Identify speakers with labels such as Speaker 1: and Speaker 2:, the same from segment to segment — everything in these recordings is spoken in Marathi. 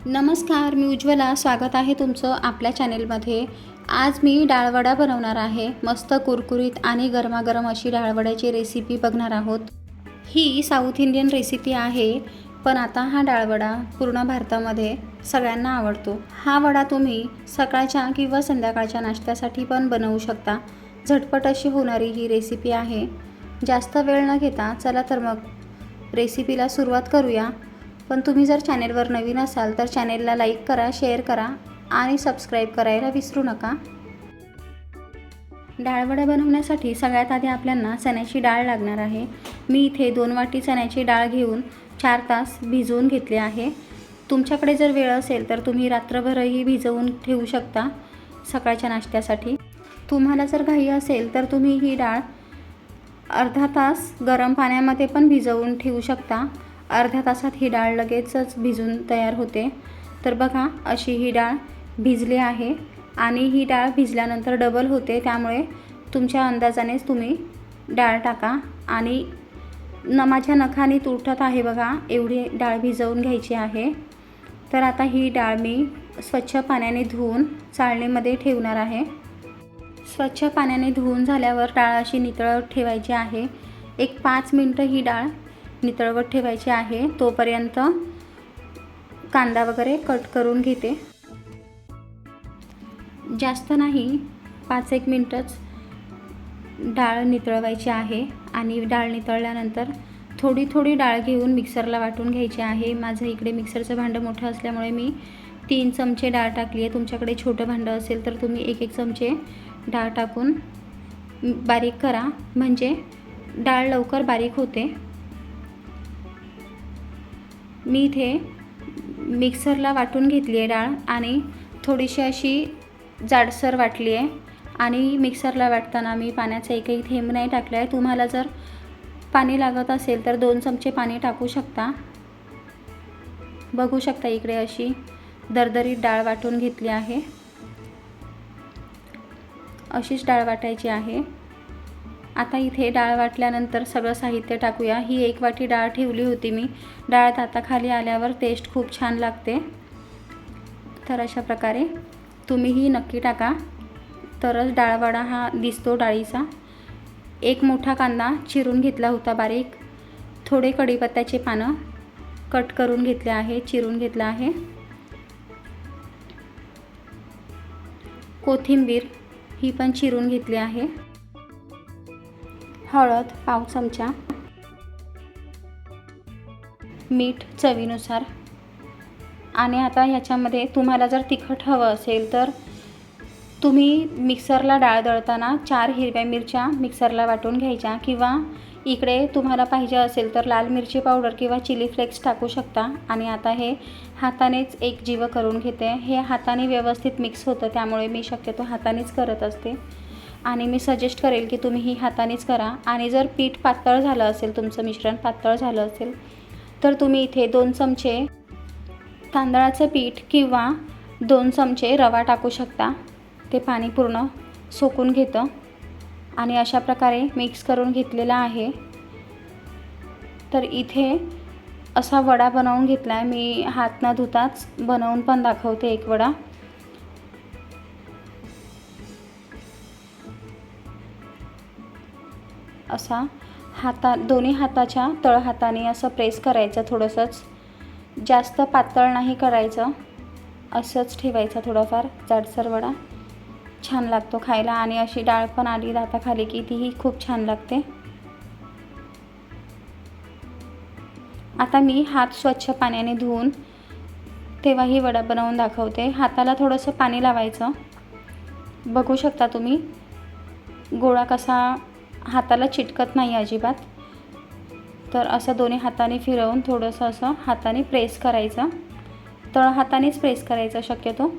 Speaker 1: नमस्कार, मी उज्ज्वला. स्वागत आहे तुमचं आपल्या चॅनेलमध्ये. आज मी डाळवडा बनवणार आहे. मस्त कुरकुरीत आणि गरमागरम अशी डाळवड्याची रेसिपी बघणार आहोत. ही साऊथ इंडियन रेसिपी आहे, पण आता हा डाळवडा पूर्ण भारतामध्ये सगळ्यांना आवडतो. हा वडा तुम्ही सकाळच्या किंवा संध्याकाळच्या नाश्त्यासाठी पण बनवू शकता. झटपट अशी होणारी ही रेसिपी आहे. जास्त वेळ न घेता चला तर मग रेसिपीला सुरुवात करूया. पण तुम्ही जर चॅनेलवर नवीन असाल तर चॅनेलला लाईक करा, शेअर करा आणि सबस्क्राईब करायला विसरू नका. डाळवडा बनवण्यासाठी सगळ्यात आधी आपल्याला चण्याची डाळ लागणार आहे. मी इथे 2 वाटी चण्याची डाळ घेऊन 4 तास भिजवून घेतले आहे. तुमच्याकडे जर वेळ असेल तर तुम्ही रात्रभरही भिजवून ठेवू शकता सकाळच्या नाश्त्यासाठी. तुम्हाला जर घाई असेल तर तुम्ही ही डाळ अर्धा तास गरम पाण्यामध्ये पण भिजवून ठेवू शकता. अर्ध्या तासात ही डाळ लगेचच भिजून तयार होते. तर बघा, अशी ही डाळ भिजली आहे आणि ही डाळ भिजल्यानंतर डबल होते, त्यामुळे तुमच्या अंदाजानेच तुम्ही डाळ टाका. आणि माझ्या नखाने तुटत आहे बघा, एवढी डाळ भिजवून घ्यायची आहे. तर आता ही डाळ मी स्वच्छ पाण्याने धुवून चाळणीमध्ये ठेवणार आहे. स्वच्छ पाण्याने धुवून झाल्यावर डाळ अशी नितळत ठेवायची आहे. एक 5 मिनटं ही डाळ नितळवत ठेवायची आहे. तोपर्यंत कांदा वगैरे कट करून घेते. जास्त नाही, 5-1 मिनटंच डाळ नितळवायची आहे. आणि डाळ नितळल्यानंतर थोडी थोडी डाळ घेऊन मिक्सरला वाटून घ्यायची आहे. माझं इकडे मिक्सरचं भांडं मोठं असल्यामुळे मी 3 चमचे डाळ टाकली आहे. तुमच्याकडे छोटं भांडं असेल तर तुम्ही 1-1 चमचे डाळ टाकून बारीक करा, म्हणजे डाळ लवकर बारीक होते. मी इथे मिक्सरला वाटून घेतली आहे डाळ आणि थोडीशी अशी जाडसर वाटली आहे. आणि मिक्सरला वाटताना मी पाण्याचा एकही थेंब नाही टाकला आहे. तुम्हाला जर पाणी लागत असेल तर 2 चमचे पाणी टाकू शकता. बघू शकता, इकडे अशी दरदरीत डाळ वाटून घेतली आहे. अशीच डाळ वाटायची आहे. आता इथे डाळ वाटल्यानंतर सगळं साहित्य टाकूया. ही 1 वाटी डाळ ठेवली होती मी. डाळ दाताखाली आल्यावर टेस्ट खूप छान लागते. तर अशा प्रकारे तुम्हीही नक्की टाका, तरच डाळवडा हा दिसतो डाळीचा. 1 मोठा कांदा चिरून घेतला होता बारीक. थोडे कढीपत्त्याचे पानं कट करून घेतले आहे, चिरून घेतलं आहे. कोथिंबीर ही पण चिरून घेतली आहे. हळद 1/2 चमचा, मीठ चवीनुसार. आणि आता ह्याच्यामध्ये तुम्हाला जर तिखट हवं असेल तर तुम्ही मिक्सरला डाळ दळताना 4 हिरव्या मिरच्या मिक्सरला वाटून घ्यायच्या, किंवा इकडे तुम्हाला पाहिजे असेल तर लाल मिरची पावडर किंवा चिली फ्लेक्स टाकू शकता. आणि आता हे हातानेच एक जीव करून घेते. हे हाताने व्यवस्थित मिक्स होतं, त्यामुळे मी शक्यतो हातानेच करत असते. आणि मी सजेस्ट करेल की तुम्ही ही हातानेच करा. आणि जर पीठ पातळ झालं असेल, तुमचं मिश्रण पातळ झालं असेल तर तुम्ही इथे 2 चमचे तांदळाचं पीठ किंवा 2 चमचे रवा टाकू शकता. ते पाणी पूर्ण सोकून घेतं. आणि अशा प्रकारे मिक्स करून घेतलेला आहे. तर इथे असा वडा बनवून घेतला आहे मी. हात न धुताच बनवून पण दाखवते एक वडा. असा दोन्ही हाताच्या तळहाताने असं प्रेस करायचं. थोडंसंच, जास्त पातळ नाही करायचं, असंच ठेवायचं. थोडाफार जाडसर वडा छान लागतो खायला. आणि अशी डाळ पण आली दाताखाली की तीही खूप छान लागते. आता मी हात स्वच्छ पाण्याने धुवून तेव्हाही वडा बनवून दाखवते. हाताला थोडंसं पाणी लावायचं. बघू शकता तुम्ही, गोळा कसा हाताला चिटकत नाही अजिबात. तर असं दोन्ही हाताने फिरवून थोडंसं असं हाताने प्रेस करायचं. तळहातानेच प्रेस करायचं शक्यतो.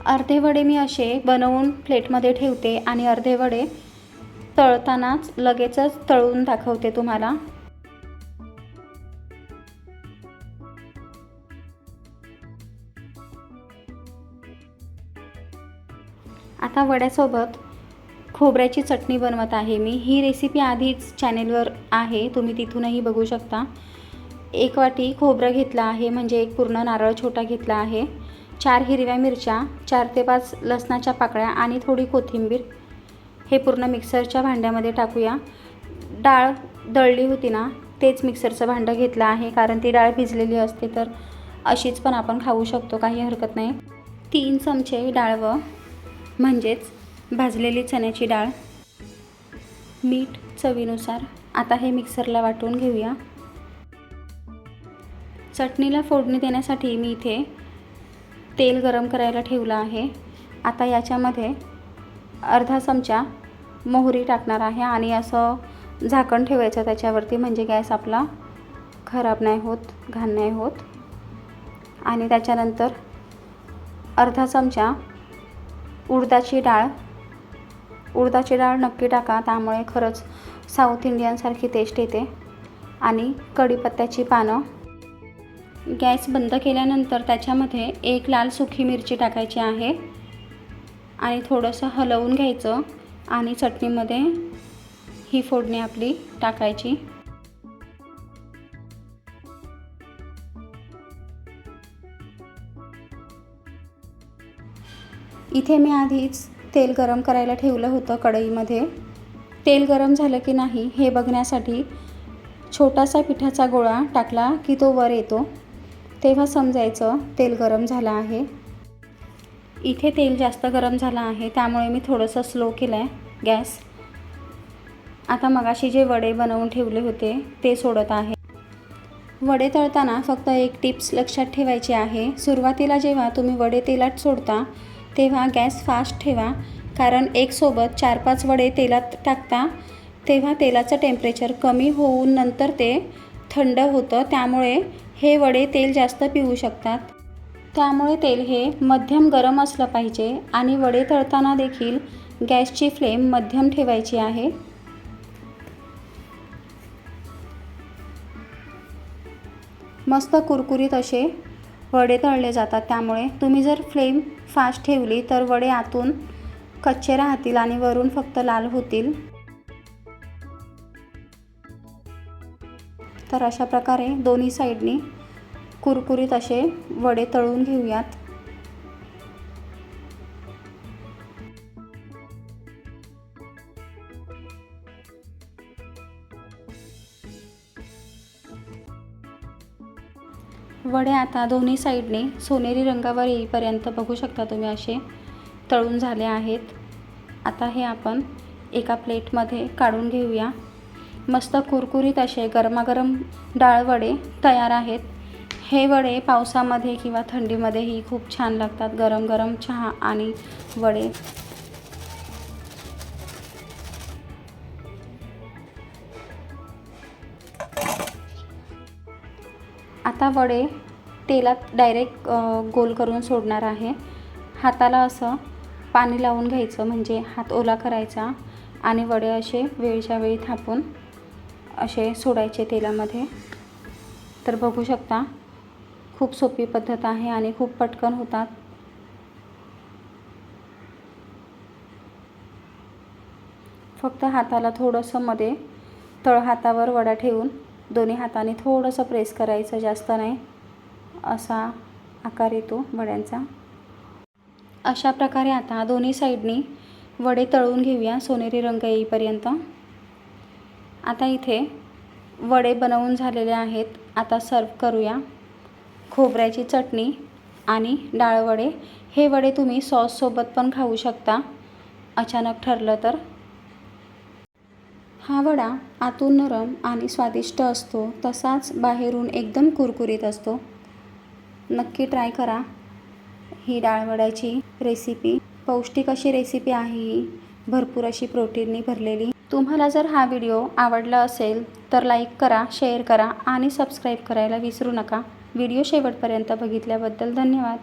Speaker 1: अर्धे वडे मी असे बनवून प्लेटमध्ये ठेवते आणि अर्धे वडे तळतानाच लगेचच तळून दाखवते तुम्हाला. आता वड्यासोबत खोबऱ्याची चटणी बनवत आहे मी. ही रेसिपी आधीच चॅनेलवर आहे, तुम्ही तिथूनही बघू शकता. 1 वाटी खोबरं घेतलं आहे, म्हणजे एक पूर्ण नारळ छोटा घेतला आहे, 4 हिरव्या मिरच्या, 4 ते 5 लसणाच्या पाकळ्या आणि थोडी कोथिंबीर हे पूर्ण मिक्सरच्या भांड्यामध्ये टाकूया. डाळ दळली होती ना, तेच मिक्सरचं भांडं घेतलं आहे, कारण ती डाळ भिजलेली असते तर अशीच पण आपण खाऊ शकतो, काही हरकत नाही. 3 चमचे डाळवं म्हणजेच भाजलेली चण्याची डाळ, मीठ चवीनुसार. आता हे मिक्सरला वाटून घेऊया. चटणीला फोडणी देण्यासाठी मी इथे तेल गरम करायला ठेवलं आहे. आता याच्यामध्ये अर्धा चमचा मोहरी टाकणार आहे आणि असं झाकण ठेवायचं त्याच्यावरती, म्हणजे गॅस आपला खराब नाही होत, घाण नाही होत. आणि त्याच्यानंतर अर्धा चमचा उडदाची डाळ. उडदाची डाळ नक्की टाका, त्यामुळे खरंच साऊथ इंडियनसारखी टेस्ट येते. आणि कढीपत्त्याची पानं. गॅस बंद केल्यानंतर त्याच्यामध्ये 1 लाल सुकी मिरची टाकायची आहे आणि थोडंसं हलवून घ्यायचं आणि चटणीमध्ये ही फोडणी आपली टाकायची. इथे मी आधीच तेल गरम करायला ठेवलं होतं कढईमध्ये. तेल गरम झालं की नाही हे बघण्यासाठी छोटासा पिठाचा गोळा टाकला की तो वर येतो, तेव्हा समजायचं तेल गरम झालं आहे. इथे तेल जास्त गरम झालं आहे, त्यामुळे मी थोडंसं स्लो केलं आहे गॅस. आता मगाशी जे वडे बनवून ठेवले होते ते सोडत आहे. वडे तळताना फक्त एक टिप्स लक्षात ठेवायची आहे. सुरुवातीला जेव्हा तुम्ही वडे तेलात सोडता तेव्हा गॅस फास्ट ठेवा, कारण एकसोबत 4-5 वडे तेलात टाकता तेव्हा तेलाचं टेम्परेचर कमी होऊन नंतर ते थंड होतं, त्यामुळे हे वडे तेल जास्त पिऊ शकतात. त्यामुळे तेल हे मध्यम गरम असलं पाहिजे आणि वडे तळताना देखील गॅसची फ्लेम मध्यम ठेवायची आहे. मस्त कुरकुरीत असे वडे तळले जातात, त्यामुळे तुम्ही जर फ्लेम फास्ट ठेवली तर वडे आतून कच्चे राहतील आणि वरून फक्त लाल होतील. तर अशा प्रकारे दोन्ही साईडनी कुरकुरीत असे वडे तळून घेऊयात. वडे आता दोन्ही साईडने सोनेरी रंगावर येईपर्यंत बघू शकता तुम्ही असे तळून झाले आहेत. आता हे आपण एका प्लेटमध्ये काढून घेऊया. मस्त कुरकुरीत असे गरमागरम डाळ वडे तयार आहेत. हे वडे पावसामध्ये किंवा थंडीमध्येही खूप छान लागतात. गरम गरम चहा आणि वडे. आता वडे तेलात डायरेक्ट गोल करून सोडणार आहे. हाताला असं पाणी लावून घ्यायचं, म्हणजे हात ओला करायचा आणि वडे असे वेळच्या वेळी थापून असे सोडायचे तेलामध्ये. तर बघू शकता खूप सोपी पद्धत आहे आणि खूप पटकन होतात. फक्त हाताला थोडंसं मध्ये तळहातावर वडा ठेवून दोन्ही हाताने थोडंसं प्रेस करायचं, जास्त नाही. असा आकार येतो वड्यांचा. अशा प्रकारे आता दोन्ही साईडनी वडे तळून घेऊया सोनेरी रंग येईपर्यंत. आता इथे वडे बनवून झालेले आहेत. आता सर्व करूया. खोबऱ्याची चटणी आणि डाळ वडे. हे वडे तुम्ही सॉससोबत पण खाऊ शकता अचानक ठरलं तर. हा वडा आतून नरम आणि स्वादिष्ट असतो, तसाच बाहेरून एकदम कुरकुरीत असतो. नक्की ट्राय करा ही डाळ वड्याची रेसिपी. पौष्टिक अशी रेसिपी आहे ही, भरपूर अशी प्रोटीननी भरलेली. तुम्हाला जर हा व्हिडिओ आवडला असेल तर लाईक करा, शेअर करा आणि सबस्क्राईब करायला विसरू नका. व्हिडिओ शेवटपर्यंत बघितल्याबद्दल धन्यवाद.